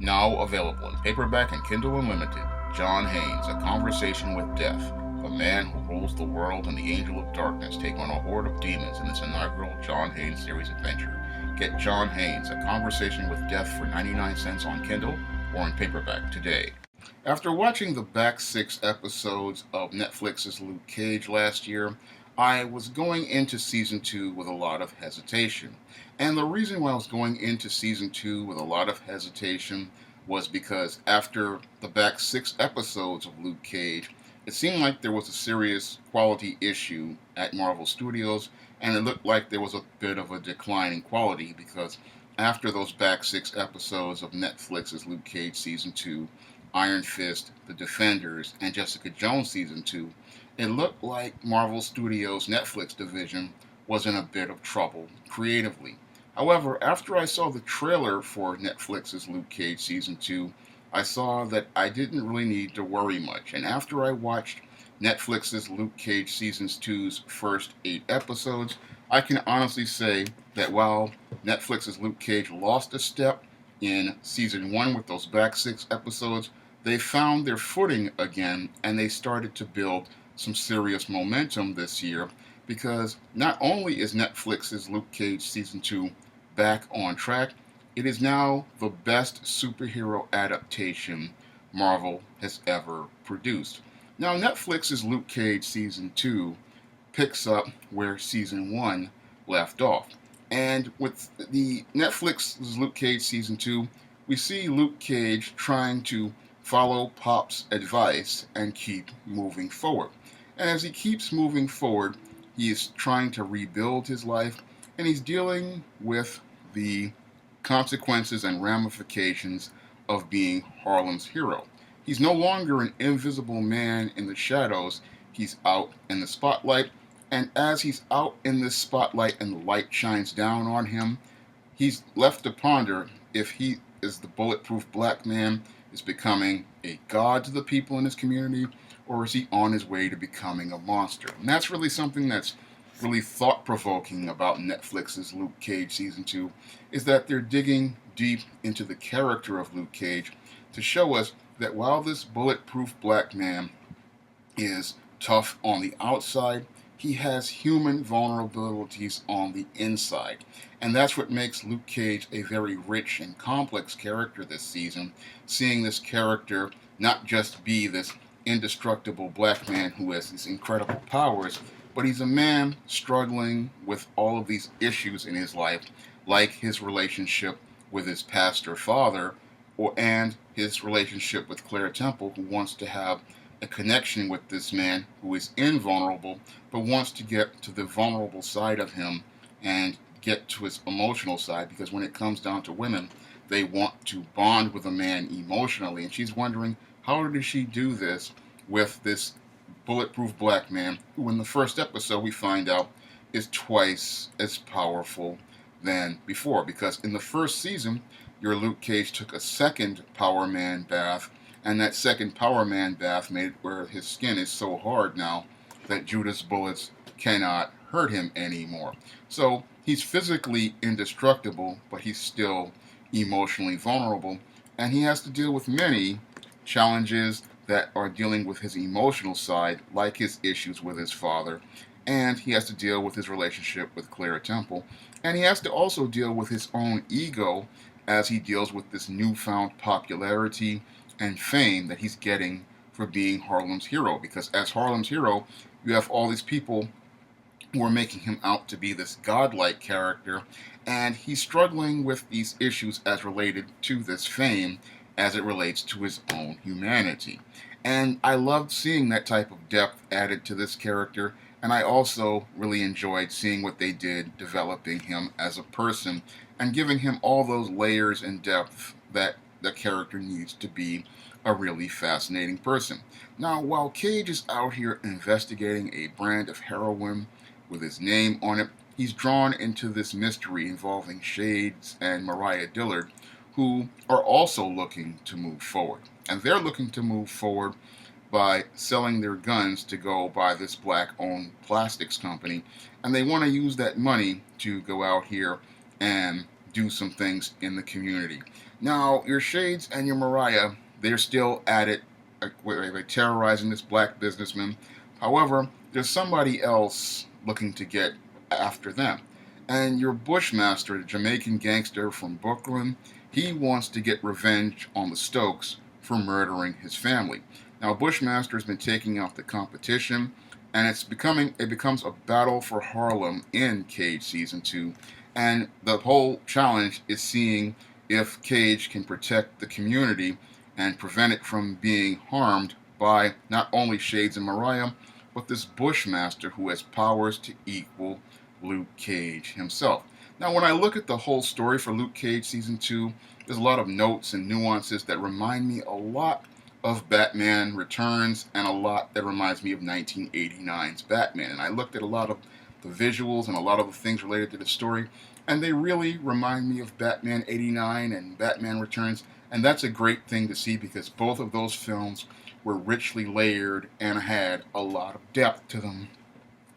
Now available in paperback and Kindle Unlimited, John Haynes, A Conversation with Death. The man who rules the world and the angel of darkness take on a horde of demons in this inaugural John Haynes series adventure. Get John Haynes, A Conversation with Death for 99 cents on Kindle or in paperback today. After watching the back 6 episodes of Netflix's Luke Cage last year, I was going into season 2 with a lot of hesitation. And the reason why I was going into season 2 with a lot of hesitation was because after the back 6 episodes of Luke Cage, it seemed like there was a serious quality issue at Marvel Studios, and it looked like there was a bit of a decline in quality because after those back 6 episodes of Netflix's Luke Cage season 2, Iron Fist, The Defenders, and Jessica Jones season 2, it looked like Marvel Studios' Netflix division was in a bit of trouble creatively. However, after I saw the trailer for Netflix's Luke Cage season 2, I saw that I didn't really need to worry much. And after I watched Netflix's Luke Cage season 2's first 8 episodes, I can honestly say that while Netflix's Luke Cage lost a step in season 1 with those back 6 episodes, they found their footing again and they started to build some serious momentum this year because not only is Netflix's Luke Cage season 2 back on track, it is now the best superhero adaptation Marvel has ever produced. Now, Netflix's Luke Cage season 2 picks up where season 1 left off. And with the Netflix's Luke Cage season 2, we see Luke Cage trying to follow Pop's advice and keep moving forward. And as he keeps moving forward, he is trying to rebuild his life and he's dealing with the consequences and ramifications of being Harlem's hero. He's no longer an invisible man in the shadows, he's out in the spotlight, and as he's out in this spotlight and the light shines down on him, he's left to ponder if he is the bulletproof black man, is becoming a god to the people in his community, or is he on his way to becoming a monster? And that's really something that's really thought-provoking about Netflix's Luke Cage season 2, is that they're digging deep into the character of Luke Cage to show us that while this bulletproof black man is tough on the outside, he has human vulnerabilities on the inside. And that's what makes Luke Cage a very rich and complex character this season, seeing this character not just be this indestructible black man who has these incredible powers, but he's a man struggling with all of these issues in his life, like his relationship with his pastor father, and his relationship with Claire Temple, who wants to have a connection with this man who is invulnerable, but wants to get to the vulnerable side of him and get to his emotional side, because when it comes down to women, they want to bond with a man emotionally, and she's wondering, how does she do this with this bulletproof black man, who in the first episode we find out is twice as powerful than before? Because in the first season, your Luke Cage took a second Power Man bath, and that second Power Man bath made it where his skin is so hard now that Judas bullets cannot hurt him anymore. So he's physically indestructible, but he's still emotionally vulnerable, and he has to deal with many challenges that are dealing with his emotional side, like his issues with his father, and he has to deal with his relationship with Clara Temple, and he has to also deal with his own ego as he deals with this newfound popularity and fame that he's getting for being Harlem's hero. Because as Harlem's hero, you have all these people who are making him out to be this godlike character, and he's struggling with these issues as related to this fame as it relates to his own humanity. And I loved seeing that type of depth added to this character, and I also really enjoyed seeing what they did developing him as a person and giving him all those layers and depth that the character needs to be a really fascinating person. Now, while Cage is out here investigating a brand of heroin with his name on it, he's drawn into this mystery involving Shades and Mariah Dillard, who are also looking to move forward. And they're looking to move forward by selling their guns to go buy this black-owned plastics company, and they want to use that money to go out here and do some things in the community. Now, your Shades and your Mariah, they're still at it, terrorizing this black businessman. However, there's somebody else looking to get after them. And your Bushmaster, the Jamaican gangster from Brooklyn, he wants to get revenge on the Stokes for murdering his family. Now, Bushmaster's been taking out the competition, and it becomes a battle for Harlem in Cage season 2. And the whole challenge is seeing if Cage can protect the community and prevent it from being harmed by not only Shades and Mariah, but this Bushmaster who has powers to equal Luke Cage himself. Now, when I look at the whole story for Luke Cage season 2, there's a lot of notes and nuances that remind me a lot of Batman Returns and a lot that reminds me of 1989's Batman. And I looked at a lot of the visuals and a lot of the things related to the story, and they really remind me of Batman 89 and Batman Returns. And that's a great thing to see because both of those films were richly layered and had a lot of depth to them.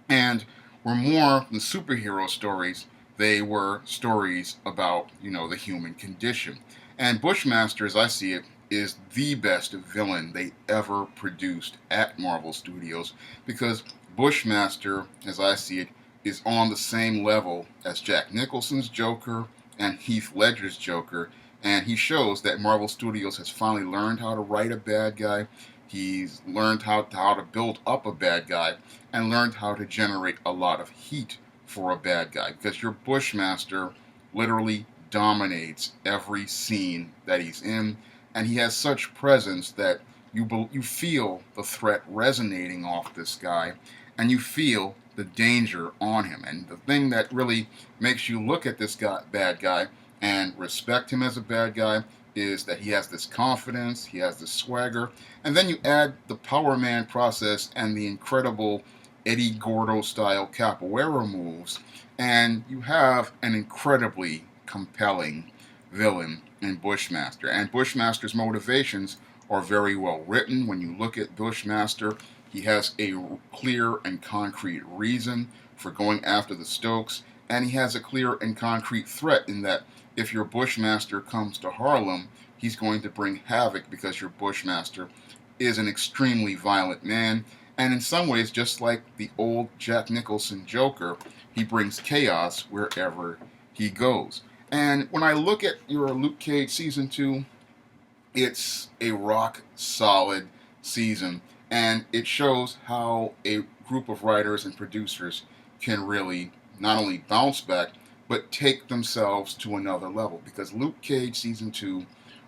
And were more than superhero stories. They were stories about, the human condition. And Bushmaster, as I see it, is the best villain they ever produced at Marvel Studios because Bushmaster, as I see it, is on the same level as Jack Nicholson's Joker and Heath Ledger's Joker, and he shows that Marvel Studios has finally learned how to write a bad guy. He's learned how to build up a bad guy and learned how to generate a lot of heat for a bad guy because your Bushmaster literally dominates every scene that he's in, and he has such presence that you feel the threat resonating off this guy, and you feel the danger on him. And the thing that really makes you look at this bad guy, and respect him as a bad guy is that he has this confidence, he has this swagger, and then you add the Power Man process and the incredible Eddie Gordo style capoeira moves, and you have an incredibly compelling villain in Bushmaster. And Bushmaster's motivations are very well written. When you look at Bushmaster, he has a clear and concrete reason for going after the Stokes, and he has a clear and concrete threat in that if your Bushmaster comes to Harlem, he's going to bring havoc because your Bushmaster is an extremely violent man. And in some ways, just like the old Jack Nicholson Joker, he brings chaos wherever he goes. And when I look at your Luke Cage season 2, it's a rock solid season. And it shows how a group of writers and producers can really not only bounce back, but take themselves to another level. Because Luke Cage season 2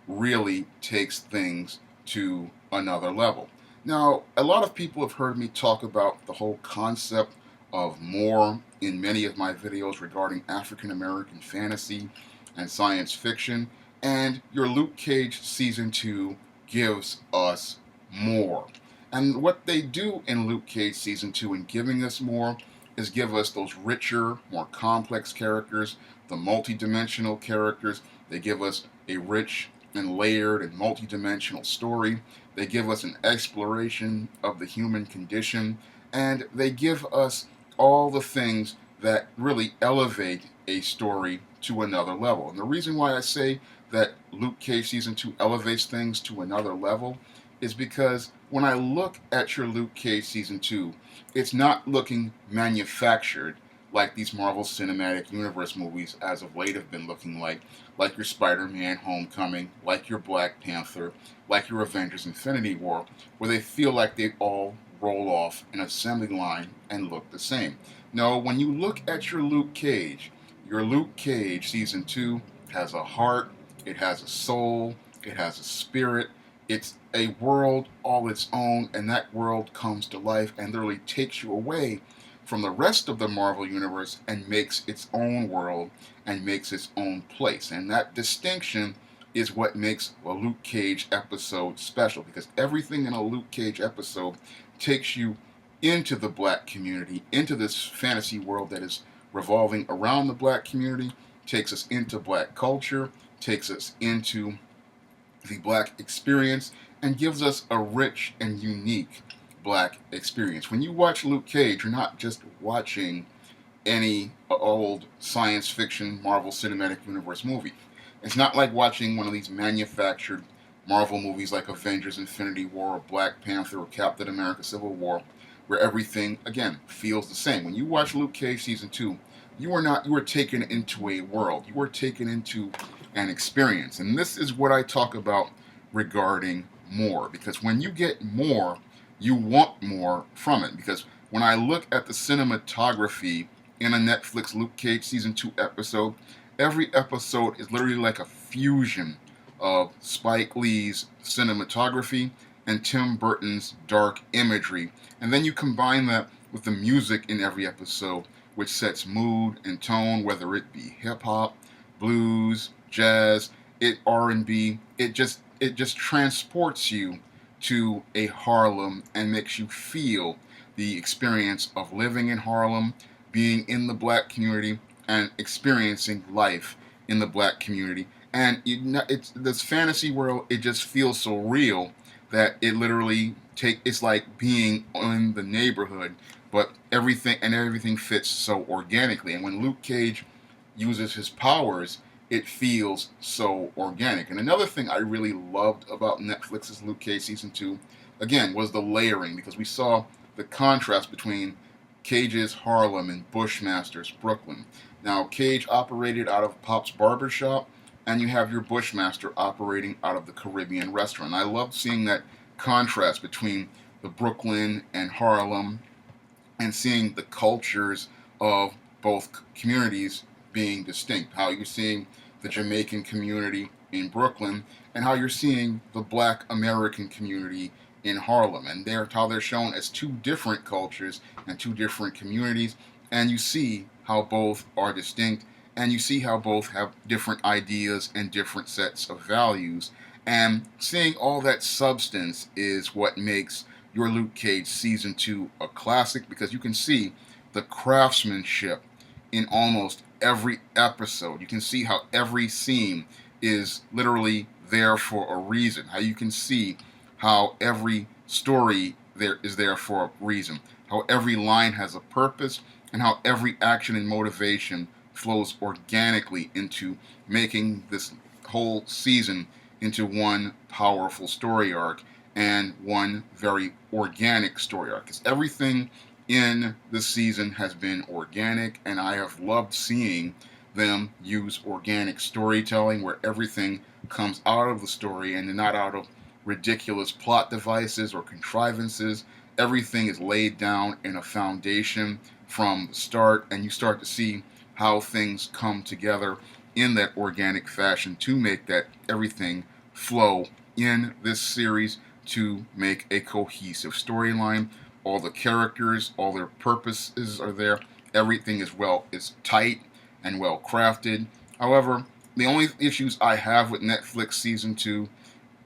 really takes things to another level. Now, a lot of people have heard me talk about the whole concept of more in many of my videos regarding African American fantasy and science fiction, and your Luke Cage season 2 gives us more. And what they do in Luke Cage season 2 in giving us more is give us those richer, more complex characters, the multi-dimensional characters. They give us a rich and layered and multi-dimensional story. They give us an exploration of the human condition, and they give us all the things that really elevate a story to another level. And the reason why I say that Luke Cage season 2 elevates things to another level is because when I look at your Luke Cage season 2, it's not looking manufactured like these Marvel Cinematic Universe movies as of late have been looking like your Spider-Man Homecoming, like your Black Panther, like your Avengers Infinity War, where they feel like they all roll off an assembly line and look the same. No, when you look at your Luke Cage season 2 has a heart, it has a soul, it has a spirit, it's a world all its own, and that world comes to life and literally takes you away from the rest of the Marvel Universe and makes its own world and makes its own place. And that distinction is what makes a Luke Cage episode special, because everything in a Luke Cage episode takes you into the black community, into this fantasy world that is revolving around the black community, takes us into black culture, takes us into the black experience, and gives us a rich and unique black experience. When you watch Luke Cage, you're not just watching any old science fiction Marvel Cinematic Universe movie. It's not like watching one of these manufactured Marvel movies like Avengers Infinity War or Black Panther or Captain America Civil War, where everything, again, feels the same. When you watch Luke Cage Season 2, you are taken into a world. You are taken into an experience. And this is what I talk about regarding more. Because when you get more, you want more from it. Because when I look at the cinematography in a Netflix Luke Cage Season 2 episode, every episode is literally like a fusion of Spike Lee's cinematography and Tim Burton's dark imagery. And then you combine that with the music in every episode, which sets mood and tone, whether it be hip hop, blues, jazz, R&B. It just transports you to a Harlem and makes you feel the experience of living in Harlem, being in the black community, and experiencing life in the black community. And it's this fantasy world. It just feels so real that it literally it's like being in the neighborhood, but everything fits so organically. And when Luke Cage uses his powers, it feels so organic. And another thing I really loved about Netflix's Luke Cage Season 2, again, was the layering, because we saw the contrast between Cage's Harlem and Bushmaster's Brooklyn. Now, Cage operated out of Pop's barbershop, and you have your Bushmaster operating out of the Caribbean restaurant. I loved seeing that contrast between the Brooklyn and Harlem, and seeing the cultures of both communities being distinct. How you're seeing the Jamaican community in Brooklyn, and how you're seeing the Black American community in Harlem, and how they're shown as two different cultures and two different communities, and you see how both are distinct, and you see how both have different ideas and different sets of values. And seeing all that substance is what makes your Luke Cage Season 2 a classic, because you can see the craftsmanship in almost every episode. You can see how every scene is literally there for a reason. How you can see how every story there is there for a reason. How every line has a purpose, and how every action and motivation flows organically into making this whole season into one powerful story arc and one very organic story arc. Because everything in this season has been organic, and I have loved seeing them use organic storytelling where everything comes out of the story and not out of ridiculous plot devices or contrivances. Everything is laid down in a foundation from the start, and you start to see how things come together in that organic fashion to make that everything flow in this series to make a cohesive storyline. All the characters, all their purposes are there. Everything is tight and well crafted. However, the only issues I have with Netflix Season 2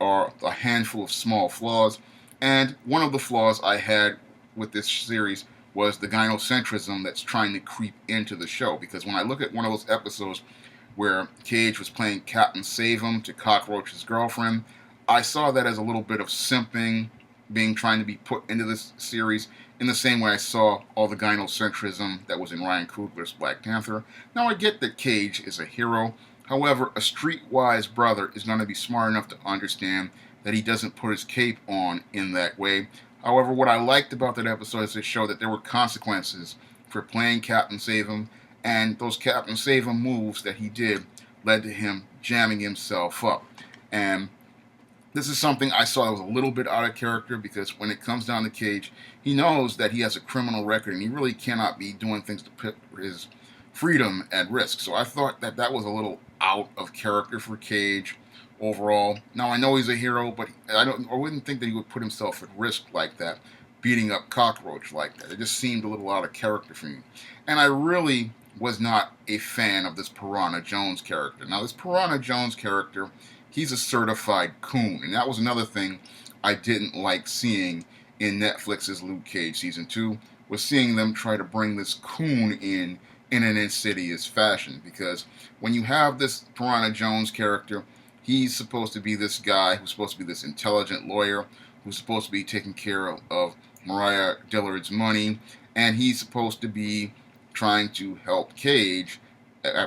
are a handful of small flaws, and one of the flaws I had with this series was the gynocentrism that's trying to creep into the show. Because when I look at one of those episodes where Cage was playing Captain Save-Em to Cockroach's girlfriend, I saw that as a little bit of simping being trying to be put into this series, in the same way I saw all the gynocentrism that was in Ryan Coogler's Black Panther. Now, I get that Cage is a hero. However, a streetwise brother is going to be smart enough to understand that he doesn't put his cape on in that way. However, what I liked about that episode is it showed that there were consequences for playing Captain Save-Em, and those Captain Save-Em moves that he did led to him jamming himself up. And this is something I saw that was a little bit out of character, because when it comes down to Cage, he knows that he has a criminal record and he really cannot be doing things to put his freedom at risk. So I thought that that was a little out of character for Cage overall. Now, I know he's a hero, but I wouldn't think that he would put himself at risk like that, beating up Cockroach like that. It just seemed a little out of character for me. And I really was not a fan of this Piranha Jones character. Now, this Piranha Jones character, he's a certified coon, and that was another thing I didn't like seeing in Netflix's Luke Cage Season 2, was seeing them try to bring this coon in an insidious fashion. Because when you have this Piranha Jones character, he's supposed to be this guy who's supposed to be this intelligent lawyer who's supposed to be taking care of Mariah Dillard's money, and he's supposed to be trying to help Cage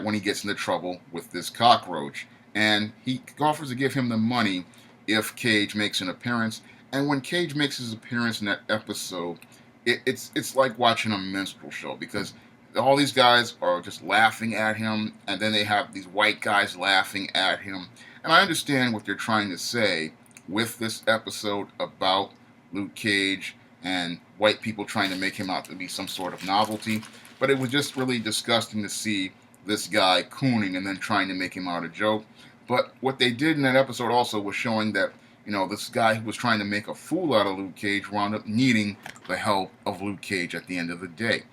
when he gets into trouble with this cockroach. and he offers to give him the money if Cage makes an appearance. And when Cage makes his appearance in that episode, it's like watching a minstrel show, because all these guys are just laughing at him, and then they have these white guys laughing at him. And I understand what they're trying to say with this episode about Luke Cage and white people trying to make him out to be some sort of novelty, but it was just really disgusting to see this guy cooning and then trying to make him out a joke. But what they did in that episode also was showing that, this guy who was trying to make a fool out of Luke Cage wound up needing the help of Luke Cage at the end of the day.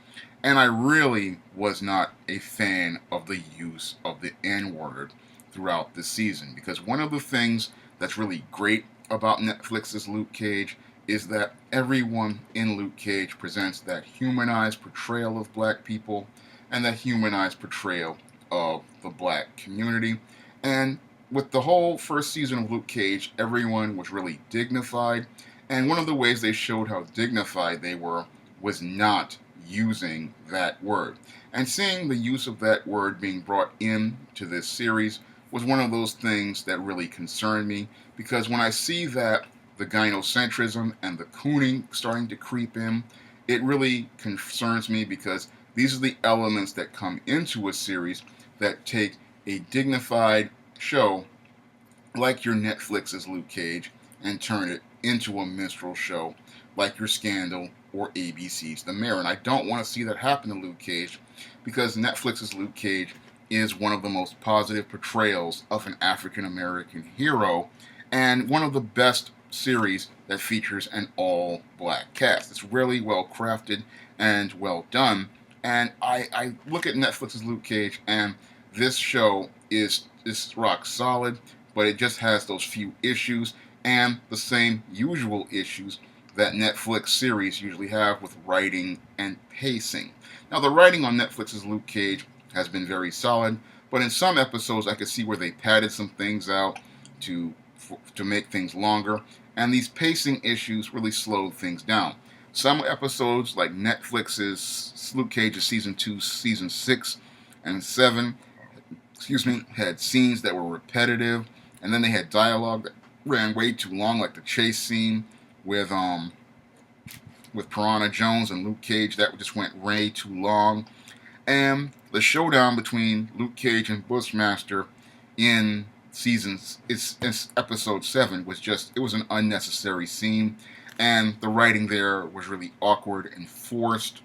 And I really was not a fan of the use of the N word throughout the season, because one of the things that's really great about Netflix's Luke Cage is that everyone in Luke Cage presents that humanized portrayal of black people and that humanized portrayal of the black community. And with the whole first season of Luke Cage, everyone was really dignified. And one of the ways they showed how dignified they were was not using that word. And seeing the use of that word being brought into this series was one of those things that really concerned me, because when I see that the gynocentrism and the cooning starting to creep in, it really concerns me, because these are the elements that come into a series that take a dignified show like your Netflix's Luke Cage and turn it into a minstrel show like your Scandal or ABC's The Mayor. And I don't want to see that happen to Luke Cage, because Netflix's Luke Cage is one of the most positive portrayals of an African American hero, and one of the best series that features an all black cast. It's really well crafted and well done. And I look at Netflix's Luke Cage, and this show is rock solid, but it just has those few issues and the same usual issues that Netflix series usually have with writing and pacing. Now, the writing on Netflix's Luke Cage has been very solid, but in some episodes I could see where they padded some things out to make things longer, and these pacing issues really slowed things down. Some episodes, like Netflix's Luke Cage's season 2, season 6 and 7, had scenes that were repetitive, and then they had dialogue that ran way too long, like the chase scene with Piranha Jones and Luke Cage. That just went way too long. And the showdown between Luke Cage and Bushmaster in it's episode 7 was an unnecessary scene, and the writing there was really awkward and forced.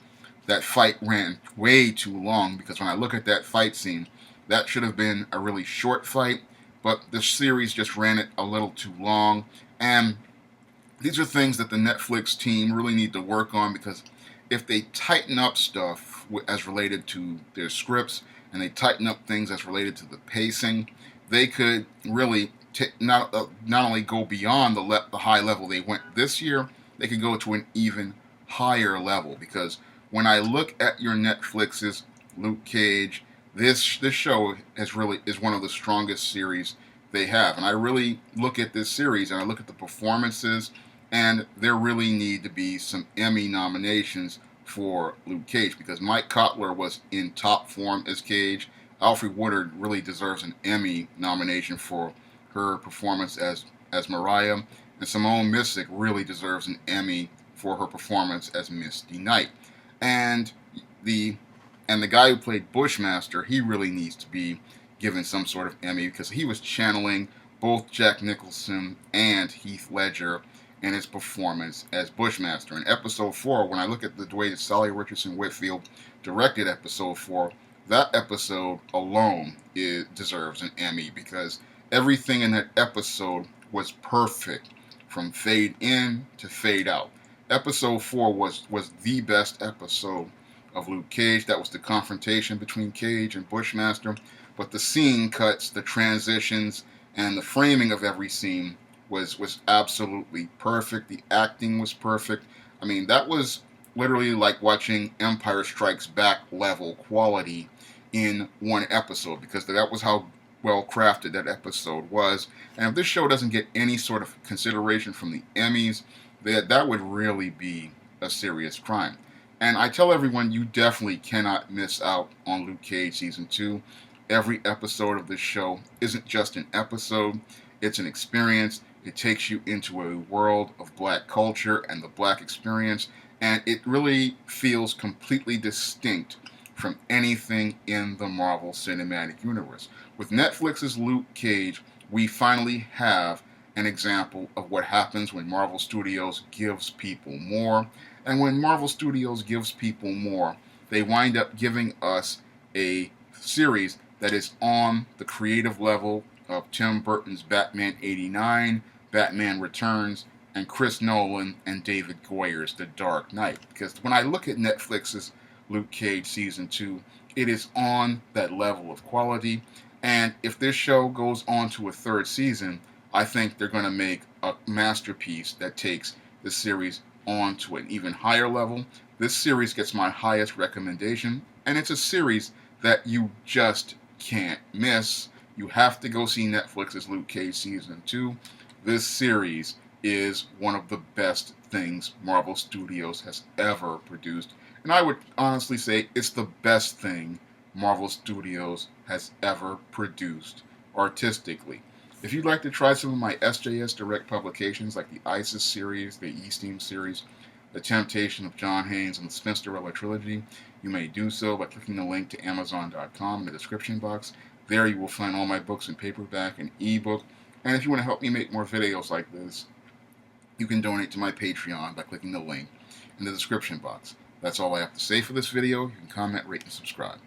That fight ran way too long, because when I look at that fight scene, that should have been a really short fight, but the series just ran it a little too long. And these are things that the Netflix team really need to work on, because if they tighten up stuff as related to their scripts, and they tighten up things as related to the pacing, they could really not only go beyond the high level they went this year, they could go to an even higher level. Because when I look at your Netflix's Luke Cage, this show is one of the strongest series they have. And I really look at this series and I look at the performances, and there really need to be some Emmy nominations for Luke Cage, because Mike Cotler was in top form as Cage. Alfre Woodard really deserves an Emmy nomination for her performance as Mariah, and Simone Missick really deserves an Emmy for her performance as Misty Knight. And the guy who played Bushmaster, he really needs to be given some sort of Emmy, because he was channeling both Jack Nicholson and Heath Ledger in his performance as Bushmaster. In episode 4, when I look at the way that Sally Richardson Whitfield directed episode 4, that episode alone deserves an Emmy, because everything in that episode was perfect from fade in to fade out. Episode 4 was the best episode of Luke Cage. That was the confrontation between Cage and Bushmaster. But the scene cuts, the transitions, and the framing of every scene was absolutely perfect. The acting was perfect. I mean, that was literally like watching Empire Strikes Back level quality in one episode, because that was how well crafted that episode was. And if this show doesn't get any sort of consideration from the Emmys, that would really be a serious crime. And I tell everyone, you definitely cannot miss out on Luke Cage Season 2. Every episode of this show isn't just an episode, it's an experience. It takes you into a world of black culture and the black experience, and it really feels completely distinct from anything in the Marvel Cinematic Universe. With Netflix's Luke Cage, we finally have an example of what happens when Marvel Studios gives people more. And when Marvel Studios gives people more, they wind up giving us a series that is on the creative level of Tim Burton's Batman 89, Batman Returns, and Chris Nolan and David Goyer's The Dark Knight. Because when I look at Netflix's Luke Cage Season 2, it is on that level of quality. And if this show goes on to a third season, I think they're going to make a masterpiece that takes the series on to an even higher level. This series gets my highest recommendation, and it's a series that you just can't miss. You have to go see Netflix's Luke Cage Season 2. This series is one of the best things Marvel Studios has ever produced. And I would honestly say it's the best thing Marvel Studios has ever produced artistically. If you'd like to try some of my SJS Direct publications like the ISIS series, the E-Steam series, The Temptation of John Haynes, and the Spinsterella trilogy, you may do so by clicking the link to Amazon.com in the description box. There you will find all my books in paperback and ebook. And if you want to help me make more videos like this, you can donate to my Patreon by clicking the link in the description box. That's all I have to say for this video. You can comment, rate, and subscribe.